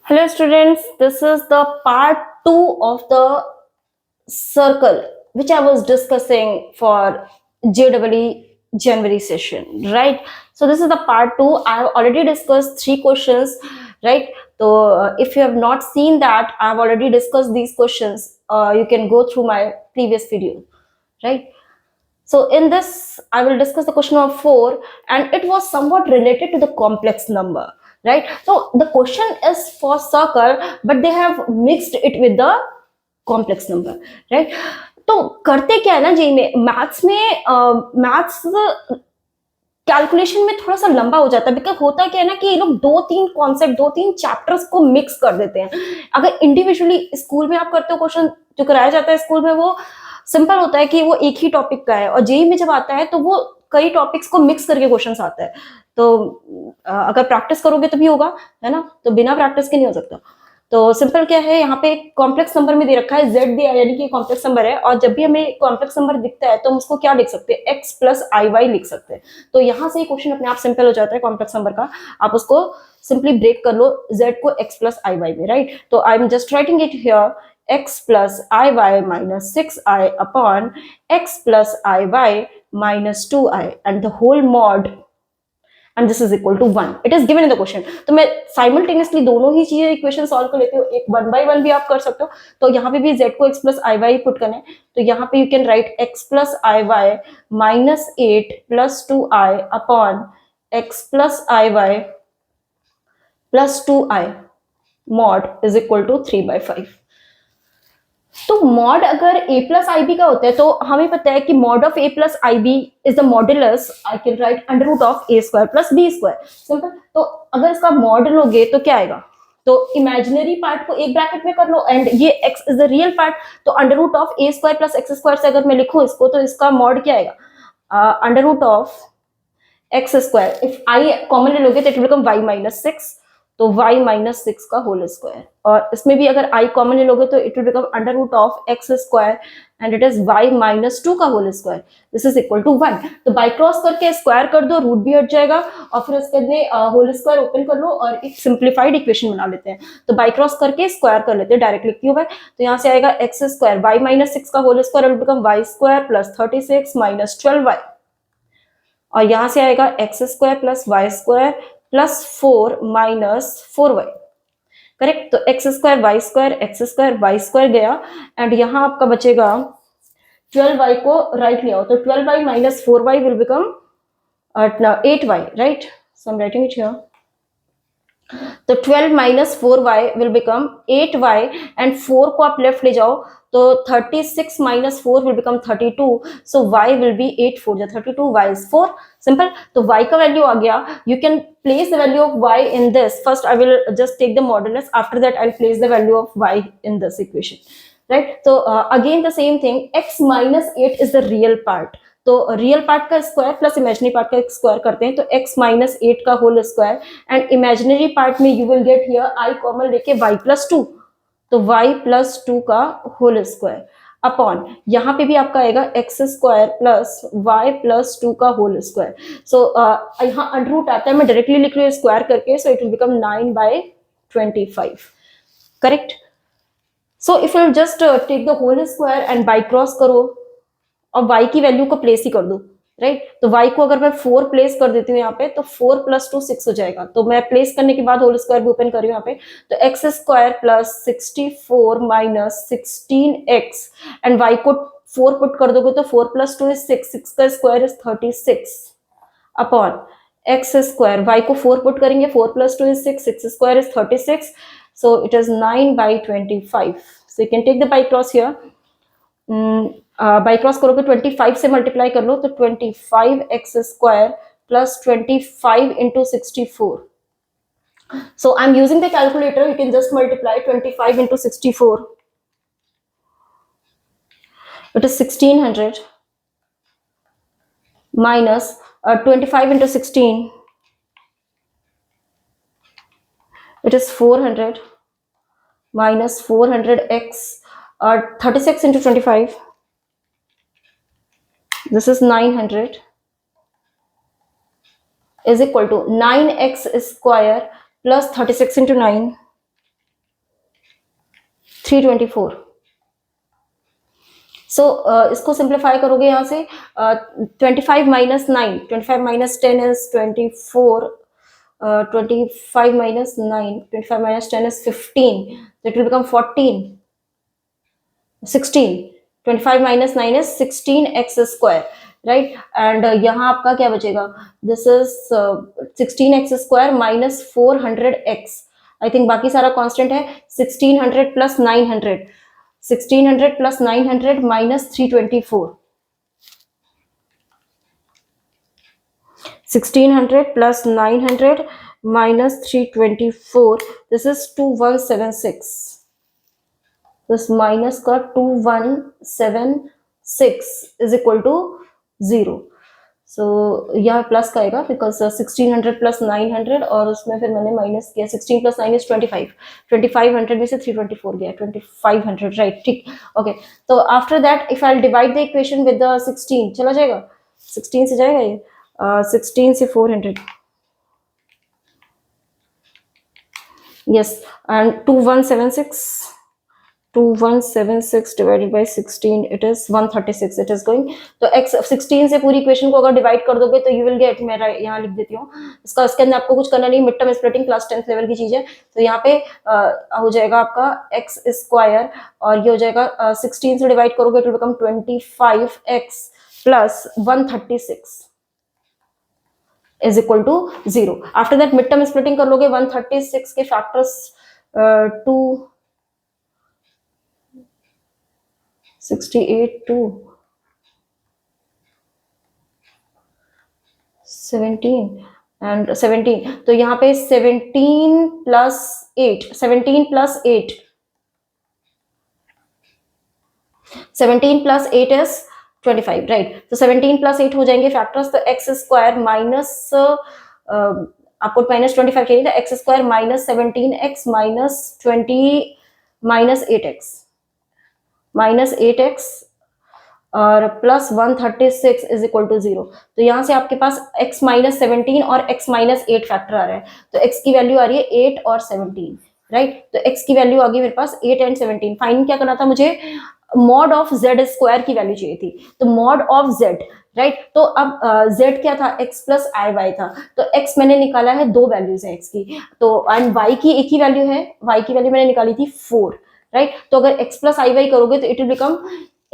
Hello students, this is the part 2 of the circle which I was discussing for JEE January session, right? So this is the part 2. I have already discussed 3 questions, right? So if you have not seen that, I have already discussed these questions. You can go through my previous video, right? So in this, I will discuss the question of 4, and it was somewhat related to the complex number, right? So the question is for circle, but they have mixed it with the complex number, right? तो करते क्या है ना जी में maths calculation में थोड़ा सा लंबा हो जाता है, बिकॉज होता क्या है ना कि ये लोग दो तीन कॉन्सेप्ट दो तीन चैप्टर्स को मिक्स कर देते हैं. अगर इंडिविजुअली स्कूल में आप करते हो क्वेश्चन जो कराया जाता है स्कूल में, वो सिंपल होता है कि वो एक ही टॉपिक का है, और जेई में जब आता है तो वो कई टॉपिक्स को मिक्स करके क्वेश्चन आता है. तो अगर प्रैक्टिस करोगे तभी होगा, है ना? तो बिना प्रैक्टिस के नहीं हो सकता. तो सिंपल क्या है, यहाँ पे कॉम्प्लेक्स नंबर में दे रखा है z दिया, यानी कि कॉम्प्लेक्स नंबर है, और जब भी हमें कॉम्प्लेक्स नंबर दिखता है तो हम उसको क्या लिख सकते हैं, x प्लस आई वाई लिख सकते हैं. तो यहाँ से क्वेश्चन अपने आप सिंपल हो जाता है कॉम्प्लेक्स नंबर का. आप उसको सिंपली ब्रेक कर लो z को x प्लस आई वाई में, राइट? तो I am just writing it here, x plus i y minus 6i upon x plus i y minus 2i and the whole mod and this is equal to 1. It is given in the question. तो मैं simultaneously दोनों ही चीजें equation solve कर लेती हूँ. एक 1 by 1 भी आप कर सकते हो. तो यहाँ पे भी z को x plus i y put करना है, तो यहाँ पे you can write x plus i y minus 8 plus 2i upon x plus i y plus 2i mod is equal to 3/5. तो मॉड अगर a प्लस आई बी का होता है तो हमें पता है कि mod of a plus i b is the modulus, I can write under root of a square plus b square. Simple. तो अगर इसका मॉड लोगे तो क्या आएगा, तो इमेजिनरी पार्ट को एक ब्रैकेट में कर लो एंड ये x is the real part. तो under root of a square plus x square से अगर मैं लिखूं इसको, तो इसका मॉड क्या आएगा, under root of x square. If i common ले लोगे तो it will become y minus 6, तो y माइनस 6 का होल स्क्वायर. और इसमें भी अगर i कॉमन ले लोगे तो it will become under root of x square and it is y minus 2 का whole square. This is equal to 1. तो बाई क्रॉस करके स्क्वायर कर दो, रूट भी हट जाएगा, और फिर उसके बाद होल स्क्वायर ओपन कर लो और एक सिंप्लीफाइड इक्वेशन बना लेते हैं. तो बाई क्रॉस करके स्क्वायर कर लेते हैं डायरेक्टली क्यूब है. तो यहाँ से आएगा एक्स स्क्वायर y माइनस 6 का whole square will become y square plus 36 minus 12y, और यहां से आएगा x square plus y square plus 4 minus 4y. Correct. तो x square y square x square y square गया, एंड यहां आपका बचेगा 12y को राइट ले आओ, तो 12y minus 4y will become 8y, right? So I am writing it here. तो 12 minus 4y will become 8y, and 4 को आप लेफ्ट ले जाओ तो 36 minus 4 will become 32, so y will be 8 4 32, y is 4. Simple. तो y का value आ गया. You can place the value of y in this. First I will just take the modulus, after that I will place the value of y in this equation, right? तो again the same thing, x minus 8 is the real part. तो real part का square plus imaginary part का square करते हैं, तो x minus 8 का whole square, and imaginary part में you will get here i common लेके y प्लस 2, तो y प्लस 2 का होल स्क्वायर अपॉन यहाँ पे भी आपका आएगा x square plus y plus 2 का होल स्क्वायर. सो यहाँ अंडर रूट आता है, मैं डायरेक्टली लिख रही हूँ स्क्वायर करके, so it will become 9/25. Correct. So if you just take the whole square and by cross करो और y की वैल्यू को प्लेस ही कर दो, राइट? तो y को अगर मैं 4 प्लेस कर देती हूँ यहाँ पे, तो 4 प्लस 2 6 हो जाएगा. तो मैं प्लेस करने के बाद होल स्क्वायर भी ओपन कर रही हूँ यहाँ पे, तो x square plus 64 minus 16x, and y को 4 पुट कर दोगे तो 4 प्लस 2 इज 6, 6 का square is 36 upon x square. y को 4 पुट करेंगे, 4 plus 2 is 6, 6 square is 36, so it is 9/25. so you can take the by cross here. By cross करोगे 25 से multiply कर लो, तो 25 x square plus 25 into 64. So I am using the calculator, you can just multiply 25 into 64. It is 1600 minus 25 into 16, it is 400 minus 400x, 36 into 25, this is 900, is equal to 9x square plus 36 into 9 324. सो इसको simplify करोगे यहाँ से 25 minus 9, 25 minus 10 is 24, 25 minus 9, 25 minus 10 is 15, so it will become 14, 16, 25 minus 9 is 16x square, right? And यहाँ आपका क्या बचेगा, this is 16x square minus 400x, I think बाकी सारा कांस्टेंट है, 1600 plus 900, 1600 plus 900 minus 324, 1600 plus 900 minus 324, this is 2176, this minus का 2176 is equal to 0. सो यहाँ plus का आएगा बिकॉज 1600 प्लस 900 और उसमें फिर मैंने माइनस किया, 16 प्लस 9 इज 25, 2500 में से 324 गया, 2500, राइट, ठीक, ओके. तो after that if I divide the equation with the 16, चला जाएगा, 16 से जाएगा ये, 16 से 400, yes, and 2176 divided by 16, it is 136, it is going. तो x 16 से पूरी इक्वेशन को अगर डिवाइड कर दोगे तो यू विल गेट, मैं यहाँ लिख देती हूँ इसका, इसके अंदर आपको कुछ करना नहीं, mid term splitting class 10th level की चीज है. तो यहाँ पे हो जाएगा आपका x स्क्वायर और ये हो जाएगा 16 से डिवाइड करोगे तो become 25x plus 136 is equal to 0. After that mid term splitting कर लोगे, 136 के फैक्टर्स 68 to 17 and 17, तो यहाँ पे 17 plus 8, 17 plus 8, 17 plus 8 is 25, right. तो 17 plus 8 हो जाएंगे फैक्टर्स, तो एक्स स्क्वायर माइनस आपको माइनस 25 चाहिए था, x square minus 17x minus 20 minus 8x minus 8x और प्लस 136 इज इक्वल टू 0. तो यहाँ से आपके पास x माइनस 17 और x माइनस 8 फैक्टर आ रहा है, तो x की वैल्यू आ रही है 8 और 17, राइट. तो x की वैल्यू आ गई मेरे पास 8 एंड 17. फाइंड क्या करना था मुझे, मॉड ऑफ z स्क्वायर की वैल्यू चाहिए थी, तो मॉड ऑफ z, राइट. तो अब z क्या था, x प्लस आई वाई था, तो x मैंने निकाला है, दो वैल्यूज है x की, तो एंड y की एक ही वैल्यू है, y की वैल्यू मैंने निकाली थी 4, राइट. तो अगर x प्लस आई वाई करोगे तो it will become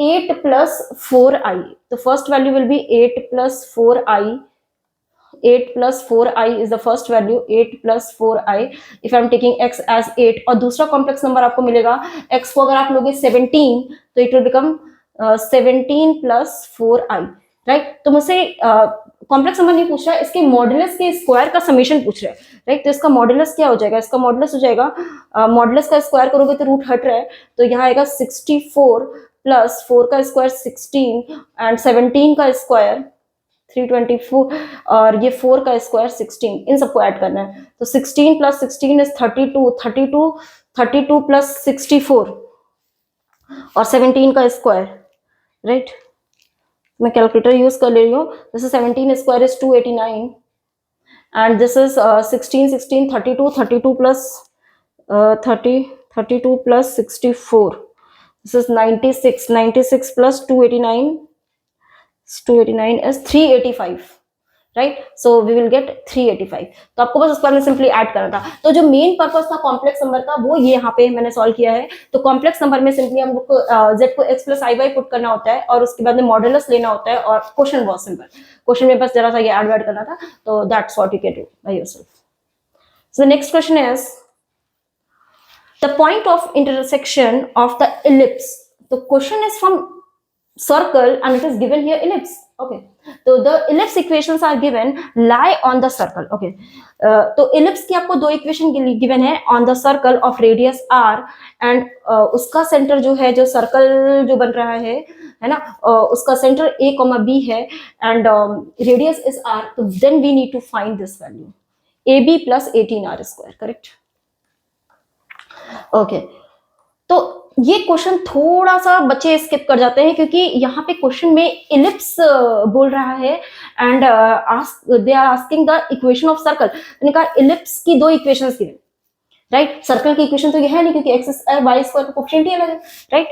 8 plus 4i, तो first value will be 8 plus 4i, 8 plus 4i is the first value, 8 plus 4i if I am taking x as 8, और दूसरा कॉम्प्लेक्स नंबर आपको मिलेगा, x को अगर आप लोगे 17 तो it will become 17 plus 4i, right. तो मुझसे कॉम्प्लेक्स नंबर नहीं पूछ रहा है, इसके मॉडुलस के स्क्वायर का समेशन पूछ रहा है, राइट. तो इसका मॉडुलस क्या हो जाएगा, इसका मॉडुलस हो जाएगा, मॉडुलस का स्क्वायर करोगे तो रूट हट रहा है, तो यहाँ आएगा 64 प्लस 4 का स्क्वायर 16 एंड 17 का स्क्वायर 324 और ये 4 का स्क्वायर 16, इन सबको ऐड करना है. तो 16 प्लस 16 इज 32 प्लस 64 और 17 का स्क्वायर, राइट. मैं कैलकुलेटर यूज कर ले रही हूँ. This is 17 square is 289 and this is 16 32 plus 32 plus 64, this is 96 plus 289 is 385, right. So we will get 385. तो आपको बस उसके बाद में सिंपली ऐड करना था. तो जो मेन पर्पस था कॉम्प्लेक्स नंबर का वो ये यहाँ पे मैंने सॉल्व किया है. तो कॉम्प्लेक्स नंबर में सिंपली हम लोग को z को x plus i y put करना होता है और उसके बाद में मॉडुलस लेना होता है, और क्वेश्चन बहुत सिंपल, क्वेश्चन में बस जरा सा ये ऐड करना था. तो that's what you can do by yourself. So the next question is the point of intersection of the ellipse. The question is from circle and it is given here ellipse. Okay, so the ellipse equations are given, lie on the circle. Okay, तो ellipse की आपको दो equation given है, on the circle of radius r and उसका centre जो है, जो circle जो बन रहा है ना, उसका सेंटर a, b है and radius is r. तो then we need to find this value, ab plus 18r square, correct. Okay, तो ये क्वेश्चन थोड़ा सा बच्चे स्किप कर जाते हैं क्योंकि यहाँ पे क्वेश्चन में इलिप्स बोल रहा है and they are asking the equation of circle. मैंने कहा इलिप्स की दो इक्वेशंस गिवन, राइट। सर्कल की इक्वेशन तो ये है नहीं, क्योंकि एक्स स्क्वायर वाई स्क्वायर का कोफिशिएंट ही अलग है, राइट।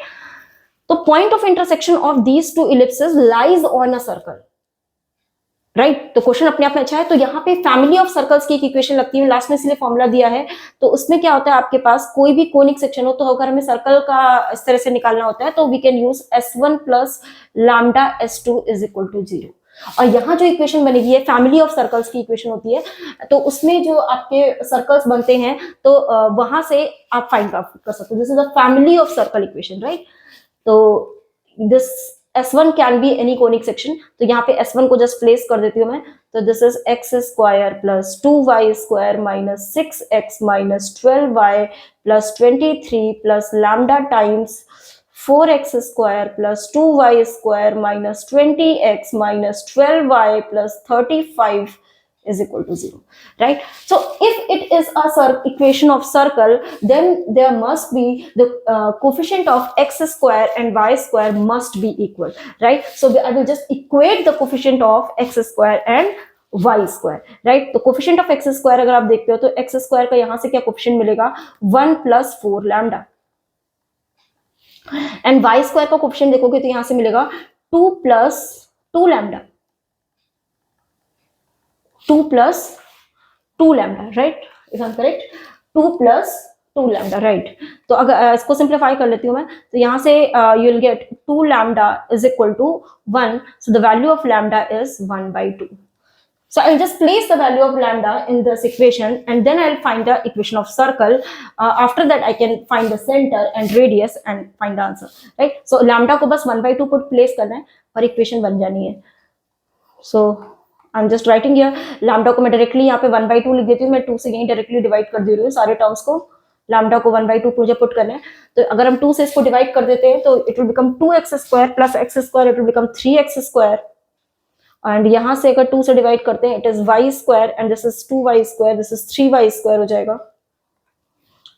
तो point of intersection of these two ellipses lies on a circle, right. तो क्वेश्चन अपने आप में अच्छा है। तो यहाँ पे फैमिली ऑफ सर्कल्स की एक इक्वेशन लगती है, लास्ट में इसलिए फॉर्मूला दिया है। तो उसमें क्या होता है, आपके पास कोई भी कोनिक सेक्शन हो, तो अगर हमें सर्कल का इस तरह से निकालना होता है, तो we can use S1 plus lambda S2 is equal to 0। और यहाँ जो इक्वेशन बनेगी है फैमिली ऑफ सर्कल्स की इक्वेशन होती है, तो उसमें जो आपके सर्कल्स बनते हैं, तो वहां से आप फाइंड आउट कर सकते हो। This is the family of circle equation, right. तो this S1 can be any conic section. तो यहाँ पे S1 को जस्ट प्लेस कर देती हूँ मैं। तो this is x square plus 2y square minus 6x minus 12y plus 23 plus lambda times 4x square plus 2y square minus 20x minus 12y plus 35 is equal to 0, right? So if it is a equation of circle, then there must be the coefficient of x square and y square must be equal, right? So I will just equate the coefficient of x square and y square, right? तो coefficient of x square अगर आप देखते हो तो x square का यहाँ से क्या coefficient मिलेगा, 1 plus 4 lambda, and y square का coefficient देखोगे तो यहाँ से मिलेगा 2 plus 2 lambda, 2 plus 2 lambda, right? If I'm correct, 2 plus 2 lambda, right? तो अगर इसको सिंप्लीफाई कर लेती हूँ मैं, तो यहाँ से you will get 2 lambda is equal to 1, so the value of lambda is 1 by 2. So I'll just place the value of lambda in this equation, and then I'll find the equation of circle. After that I can find the center and radius and find the answer, right? So lambda को बस 1 by 2 put place करना है और equation बन जानी है। So I am just writing here, lambda को मैं डायरेक्टली यहाँ पे 1 by 2 लिख देती हूँ। मैं 2 से यहीं डायरेक्टली डिवाइड कर दे रही हूँ सारे टर्म्स को। लैम्डा को 1 by 2 मुझे पुट करना है, तो अगर हम 2 से इसको डिवाइड कर देते हैं तो it will become 2x square plus x square, it will become 3x square. And यहाँ से अगर 2 से डिवाइड करते हैं, it is y square and this is 2y square, this is 3y square हो जाएगा,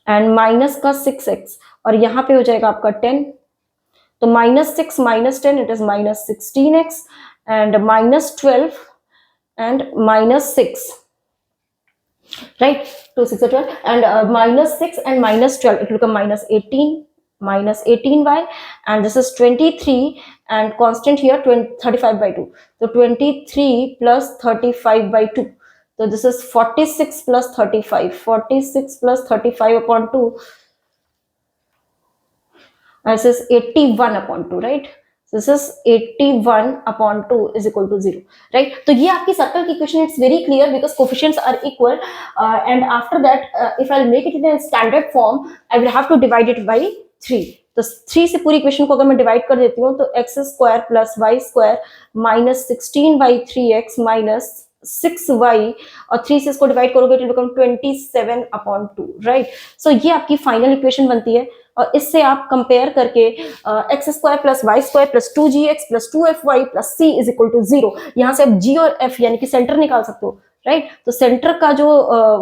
एंड माइनस का 6x, और यहाँ पे हो जाएगा आपका 10। तो -6 - 10 it is -16x, and -12 and -6, right? 2 6 are 12, and -6 and -12 it will become -18y, and this is 23, and constant here 35 by 2, so 23 plus 35 by 2, so this is 46 plus 35, 46 plus 35 upon 2, this is 81 upon 2, right? This is 81 upon 2 is equal to 0, right? तो ये आपकी circle की equation, it's very clear because coefficients are equal, and after that if I make it in standard form I will have to divide it by 3। तो 3 से पूरी equation को अगर मैं डिवाइड कर देती हूँ, तो x square plus y square minus 16 by 3x minus 6y, और 3 से इसको डिवाइड करोगे तो बिकम 27 upon 2, राइट? सो ये आपकी फाइनल इक्वेशन बनती है, और इससे आप कंपेयर करके x square plus y square plus 2gx plus 2fy plus c is equal to 0, यहाँ से आप g और f यानी कि सेंटर निकाल सकते हो, राइट? तो सेंटर का जो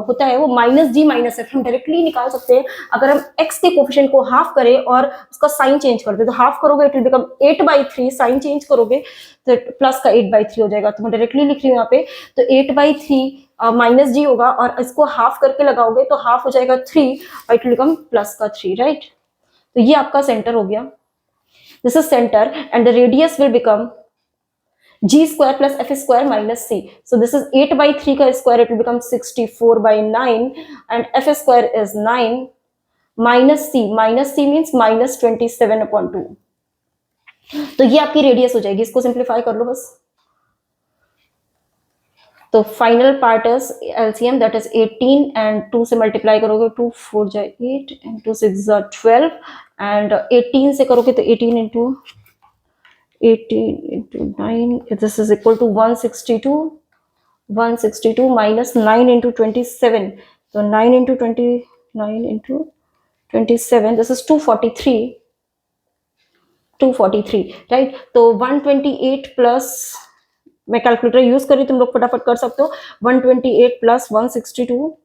होता है वो -g - f हम डायरेक्टली निकाल सकते हैं। अगर हम x के कोफिशिएंट को हाफ करें और उसका साइन चेंज कर दे, तो हाफ करोगे it will become 8/3, sign change करोगे तो प्लस का 8/3 हो जाएगा। तो मैं डायरेक्टली लिख रही हूँ यहाँ पे, तो 8/3 -g होगा, और इसको हाफ करके लगाओगे तो हाफ हो जाएगा 3, और इट विल बिकम प्लस का 3, राइट? तो ये आपका सेंटर हो गया, this is centre, and the radius will become g square plus f square minus c. So this is 8/3 का square, it will become 64/9, and f square is 9 minus c means -27 upon 2. तो ये आपकी radius हो जाएगी। इसको simplify कर लो बस। तो final part is LCM, that is 18, and 2 से मल्टीप्लाई करोगे 2 4 जाए 8 एंड 2 6 12, एंड 18 से करोगे तो 18 into 9, this is equal to 162 minus 9 into 27, so 9 into 29 into 27, this is 243, right? तो 128 प्लस, मैं कैलकुलेटर यूज कर रही, तुम लोग फटाफट कर सकते हो, 128 plus 162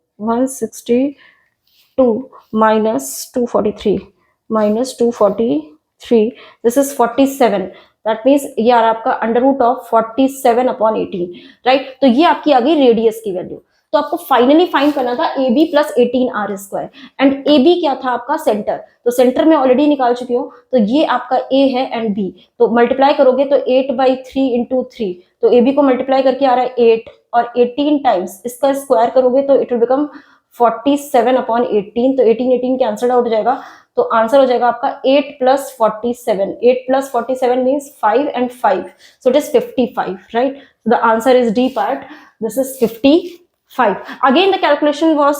minus 243, this is 47, that means ये आपका under root of 47 upon 18, right? तो ये आपकी आ गई रेडियस की वैल्यू। तो तो आपको फाइनली फाइंड करना था a b plus 18r², and a b क्या था आपका सेंटर, तो सेंटर में ऑलरेडी निकाल चुकी हूँ, तो ये आपका ए है एंड बी, तो मल्टीप्लाई करोगे तो 8/3 इंटू 3, तो ए बी को मल्टीप्लाई करके आ रहा है 8, और 18 टाइम्स इसका स्क्वायर करोगे तो इट विल बिकम 47/18, तो 18 कैंसल आउट हो जाएगा, तो आंसर हो जाएगा आपका 8 + 47, 8 + 47 means 5 and 5, so it is 55, right? So the answer is D part, this is 55. Again the calculation was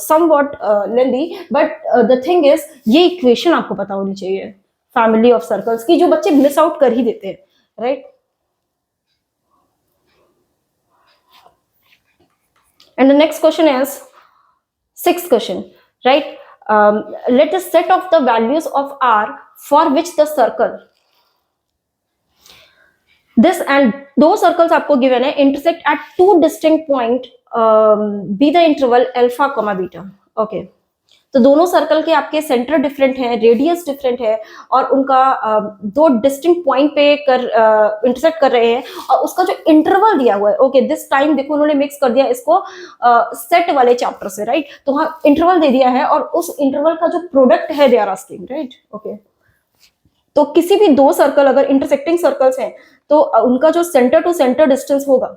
somewhat lengthy, but the thing is ये इक्वेशन आपको पता होनी चाहिए फैमिली ऑफ सर्कल्स की, जो बच्चे मिस आउट कर ही देते हैं, right? And the next question is 6th question, right? Let us set of the values of r for which the circle, this and दो circles आपको given है, intersect at two distinct point, be the interval alpha, beta. Okay, तो दोनों circle के आपके centre different है, radius different है, और उनका दो डिस्टिंक्ट पॉइंट पे इंटरसेक्ट कर रहे हैं, और उसका जो इंटरवल दिया हुआ है, ओके दिस टाइम देखो उन्होंने मिक्स कर दिया इसको सेट वाले चैप्टर से, राइट? तो वहां इंटरवल दे दिया है, और उस इंटरवल का जो प्रोडक्ट है they are asking, right? Okay, तो किसी भी दो सर्कल अगर इंटरसेक्टिंग सर्कल्स हैं तो उनका जो सेंटर टू सेंटर डिस्टेंस होगा,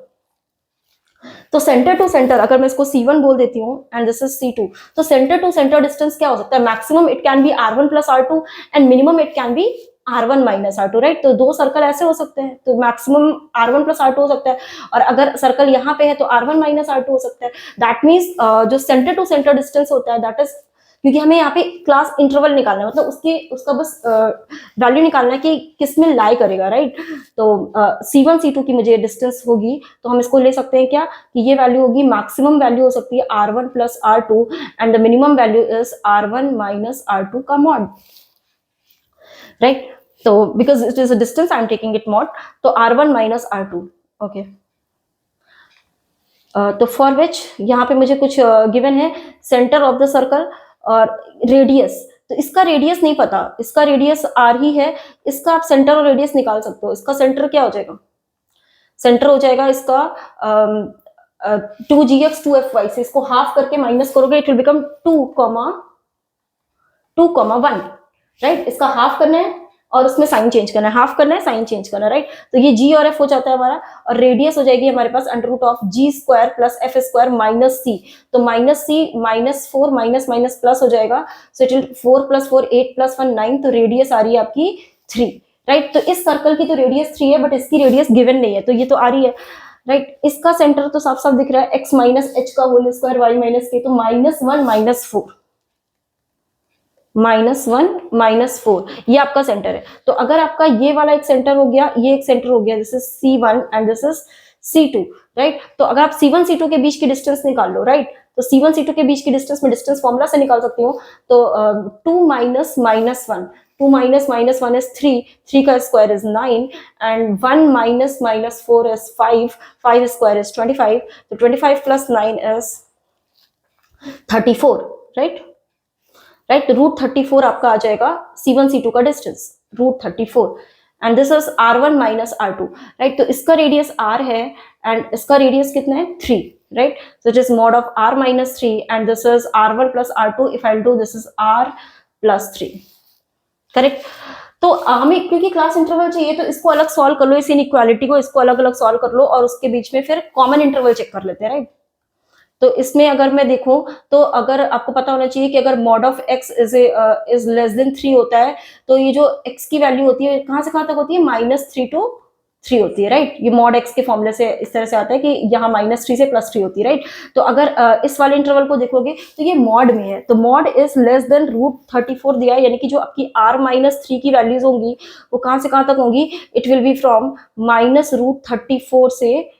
तो सेंटर टू सेंटर अगर मैं इसको C1 बोल देती हूँ एंड दिस इज C2, तो सेंटर टू सेंटर डिस्टेंस क्या हो सकता है? Maximum it can be R1 + R2 and minimum it can be R1 - R2, right? तो दो सर्कल ऐसे हो सकते हैं, तो मैक्सिमम R1 + R2 हो सकता है, और अगर सर्कल यहाँ पे है तो R1 - R2 हो सकता है। दैट मीन्स जो सेंटर टू सेंटर डिस्टेंस होता है दैट इज, क्योंकि हमें यहाँ पे क्लास इंटरवल निकालना है, मतलब उसका बस वैल्यू निकालना है कि किस में लाई करेगा, राइट? तो C1 C2 की मुझे डिस्टेंस होगी, तो हम इसको ले सकते हैं क्या कि ये वैल्यू होगी, मैक्सिमम वैल्यू हो सकती है R1 + R2 and the minimum value is R1 - R2 का मॉड, राइट? तो because it is a distance I am taking it mod, तो R1 - R2, ओके। तो फॉर विच यहाँ पे मुझे कुछ गिवन है, सेंटर ऑफ द सर्कल और रेडियस, तो इसका रेडियस नहीं पता, इसका रेडियस R ही है, इसका आप सेंटर और रेडियस निकाल सकते हो। इसका सेंटर क्या हो जाएगा? सेंटर हो जाएगा इसका 2gx 2fy, से इसको हाफ करके माइनस करोगे इट विल बिकम 2,1, राइट? इसका हाफ करना है और उसमें साइन चेंज करना है, हाफ करना है साइन चेंज करना है, राइट? तो ये g और f हो जाता है हमारा, और रेडियस हो जाएगी हमारे पास √g² + f² - c, तो -c -4 माइनस प्लस हो जाएगा, सो इट विल 4 + 4 8 + 1 9, तो रेडियस आ रही है आपकी 3, राइट? तो इस सर्कल की तो रेडियस 3 है, बट इसकी रेडियस गिवन नहीं है, तो ये तो आ रही है, राइट? इसका सेंटर तो साफ साफ दिख रहा है, x - h का होल स्क्वायर y - k, तो -1 - 4 ये आपका सेंटर है। तो अगर आपका ये वाला एक सेंटर हो गया, ये एक सेंटर हो गया, this is C1 and this is C2, right? तो अगर आप C1 C2 के बीच की डिस्टेंस निकाल लो, राइट? तो C1 C2 के बीच की डिस्टेंस में डिस्टेंस फॉर्मूला से निकाल सकती हूँ, तो 2 - -1 2 - -1 is 3, 3 का square is 9 and 1 - -4 is 5, 5 square is 25, तो 25 + 9 is 34, राइट? राइट, √34 आपका आ जाएगा C1 C2 का distance, √34, and this is R1 - R2, right? तो इसका रेडियस R है एंड इसका रेडियस कितना है? 3, right? So it is mod of R - 3 and this is R1 + R2, if I do this is R + 3, correct? तो हमें क्योंकि क्लास इंटरवल चाहिए, तो इसको अलग सॉल्व कर लो, इस इनइक्वालिटी को इसको अलग अलग सॉल्व कर लो, और उसके बीच में फिर कॉमन इंटरवल चेक कर लेते हैं, राइट? तो इसमें अगर मैं देखूं, तो अगर आपको पता होना चाहिए कि अगर mod of x is less than 3 होता है, तो ये जो x की वैल्यू होती है कहां से कहां तक होती है? -3 to 3 होती है, राइट? ये mod x के फॉर्मूले से इस तरह से आता है कि यहाँ -3 से +3 होती है, राइट? तो अगर इस वाले इंटरवल को देखोगे तो ये mod में है, तो mod इज लेस देन √34 दिया है, यानी कि जो आपकी R - 3 की वैल्यूज होंगी वो कहां से कहां तक होंगी? इट विल बी फ्रॉम -√34 से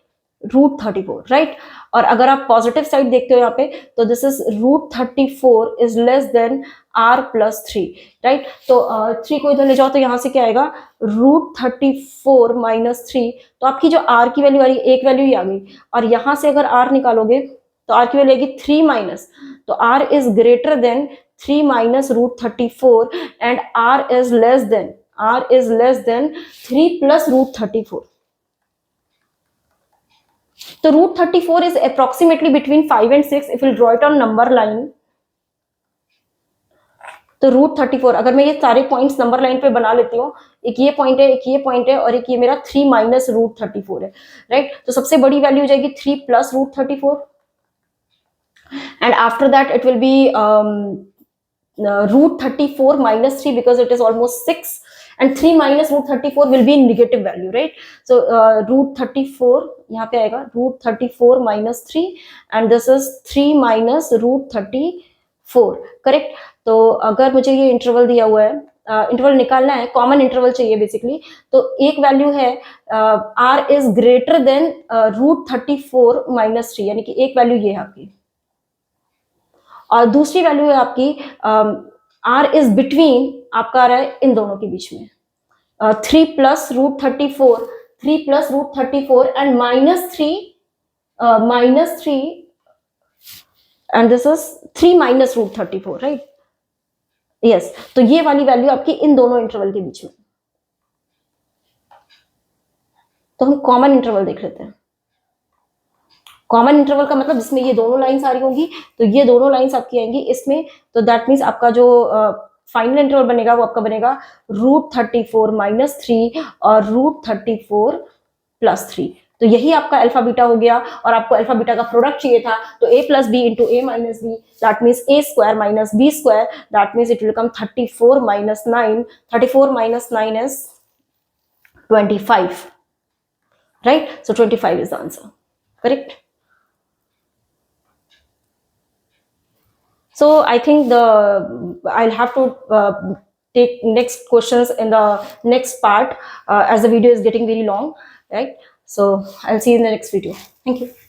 √34, राइट? और अगर आप पॉजिटिव साइड देखते हो यहाँ पे, तो this is √34 is less than R + 3, right? तो 3 को इधर ले जाओ, तो यहाँ से क्या आएगा? √34 - 3, तो आपकी जो R की वैल्यू आ रही है, एक वैल्यू ही आ गई, और यहाँ से अगर R निकालोगे तो R की वैल्यू आएगी 3 तो R is greater then 3 - √34 and R is less than 3 + √34, So root 34 is approximately between 5 and 6 if we'll draw it on number line. तो रूट 34 अगर मैं ये सारे पॉइंट्स नंबर लाइन पे बना लेती हूँ, एक ये पॉइंट है, एक ये पॉइंट है और एक ये मेरा 3 माइनस रूट 34 है, राइट। तो सबसे बड़ी वैल्यू हो जाएगी 3 plus root 34 and after that it will be root 34 minus 3 because it is almost 6, and 3 minus root 34 will be negative value, right? So root 34 यहाँ पे आएगा root 34 minus 3 and this is 3 minus root 34, correct? तो अगर मुझे ये interval दिया हुआ है, इंटरवल निकालना है, कॉमन इंटरवल चाहिए बेसिकली, तो एक वैल्यू है r is greater than root 34 minus 3, यानी कि एक वैल्यू ये है आपकी, और दूसरी वैल्यू है आपकी r इज बिटवीन, आपका आ रहा है इन दोनों के बीच में 3 plus root 34, 3 plus root 34 and minus 3 and this is 3 minus root 34, right? Yes, तो ये वाली वैल्यू आपकी इन दोनों इंटरवल के बीच में। तो हम कॉमन इंटरवल देख लेते हैं। कॉमन इंटरवल का मतलब जिसमें ये दोनों लाइंस आ रही होंगी, तो ये दोनों लाइंस आपकी आएंगी इसमें, तो दैट मीन्स आपका जो फाइनल इंटरवल बनेगा वो आपका बनेगा रूट 34 माइनस 3 और रूट 34 प्लस 3। तो यही आपका अल्फा बीटा हो गया, और आपको अल्फा बीटा का प्रोडक्ट चाहिए था, तो a plus b into a minus b, that means a square minus b square, that means it will come 34 minus 9, 34 minus 9 is 25, right? So 25 is the answer, correct? So I think I'll have to take next questions in the next part as the video is getting very long, right? So I'll see you in the next video. Thank you.